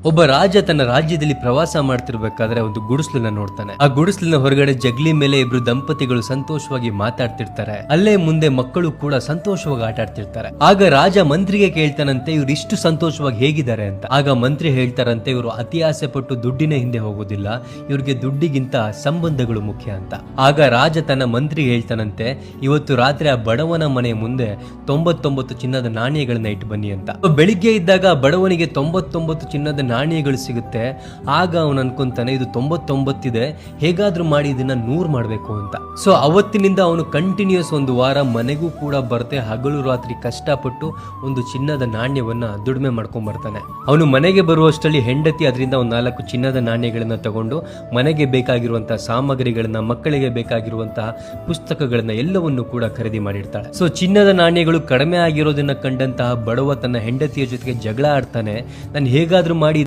ಒಬ್ಬ ರಾಜ ತನ್ನ ರಾಜ್ಯದಲ್ಲಿ ಪ್ರವಾಸ ಮಾಡ್ತಿರ್ಬೇಕಾದ್ರೆ ಒಂದು ಗುಡಿಸ್ಲನ್ನ ನೋಡ್ತಾನೆ. ಆ ಗುಡಿಸ್ಲಿನ ಹೊರಗಡೆ ಜಗ್ಲಿ ಮೇಲೆ ಇಬ್ರು ದಂಪತಿಗಳು ಸಂತೋಷವಾಗಿ ಮಾತಾಡ್ತಿರ್ತಾರೆ. ಅಲ್ಲೇ ಮುಂದೆ ಮಕ್ಕಳು ಕೂಡ ಸಂತೋಷವಾಗಿ ಆಟ ಆಡ್ತಿರ್ತಾರೆ. ಆಗ ರಾಜ ಮಂತ್ರಿಗೆ ಕೇಳ್ತಾನಂತೆ ಇವ್ರು ಇಷ್ಟು ಸಂತೋಷವಾಗಿ ಹೇಗಿದ್ದಾರೆ ಅಂತ. ಆಗ ಮಂತ್ರಿ ಹೇಳ್ತಾರಂತೆ ಇವರು ಅತಿ ಆಸೆ ಪಟ್ಟು ದುಡ್ಡಿನ ಹಿಂದೆ ಹೋಗೋದಿಲ್ಲ, ಇವ್ರಿಗೆ ದುಡ್ಡಿಗಿಂತ ಸಂಬಂಧಗಳು ಮುಖ್ಯ ಅಂತ. ಆಗ ರಾಜ ತನ್ನ ಮಂತ್ರಿ ಹೇಳ್ತಾನಂತೆ ಇವತ್ತು ರಾತ್ರಿ ಆ ಬಡವನ ಮನೆ ಮುಂದೆ 99 ಚಿನ್ನದ ನಾಣ್ಯಗಳನ್ನ ಇಟ್ಟು ಬನ್ನಿ ಅಂತ. ಬೆಳಿಗ್ಗೆ ಇದ್ದಾಗ ಬಡವನಿಗೆ 99 ಚಿನ್ನದ ನಾಣ್ಯಗಳು ಸಿಗುತ್ತೆ. ಆಗ ಅವನು ಅನ್ಕೊಂತಾನೆ ಇದು 99 ಇದೆ, ಹೇಗಾದ್ರೂ ಮಾಡಿ ಇದನ್ನ 100 ಮಾಡ್ಬೇಕು ಅಂತ. ಸೊ ಅವತ್ತಿನಿಂದ ಅವನು ಕಂಟಿನ್ಯೂಸ್ ಒಂದು ವಾರ ಮನೆಗೂ ಕೂಡ ಬರ್ತೆ ಹಗಲು ರಾತ್ರಿ ಕಷ್ಟಪಟ್ಟು ಒಂದು ಚಿನ್ನದ ನಾಣ್ಯವನ್ನ ದುಡಿಮೆ ಮಾಡ್ಕೊಂಡ್ ಬರ್ತಾನೆ. ಅವನು ಮನೆಗೆ ಬರುವಷ್ಟರಲ್ಲಿ ಹೆಂಡತಿ ಅದರಿಂದ ಒಂದು 4 ಚಿನ್ನದ ನಾಣ್ಯಗಳನ್ನ ತಗೊಂಡು ಮನೆಗೆ ಬೇಕಾಗಿರುವಂತಹ ಸಾಮಗ್ರಿಗಳನ್ನ, ಮಕ್ಕಳಿಗೆ ಬೇಕಾಗಿರುವಂತಹ ಪುಸ್ತಕಗಳನ್ನ ಎಲ್ಲವನ್ನು ಕೂಡ ಖರೀದಿ ಮಾಡಿರ್ತಾಳೆ. ಸೊ ಚಿನ್ನದ ನಾಣ್ಯಗಳು ಕಡಿಮೆ ಆಗಿರೋದನ್ನ ಕಂಡಂತಹ ಬಡವ ತನ್ನ ಹೆಂಡತಿಯ ಜೊತೆಗೆ ಜಗಳ ಆಡ್ತಾನೆ. ನಾನು ಹೇಗಾದ್ರೂ ಮಾಡಿ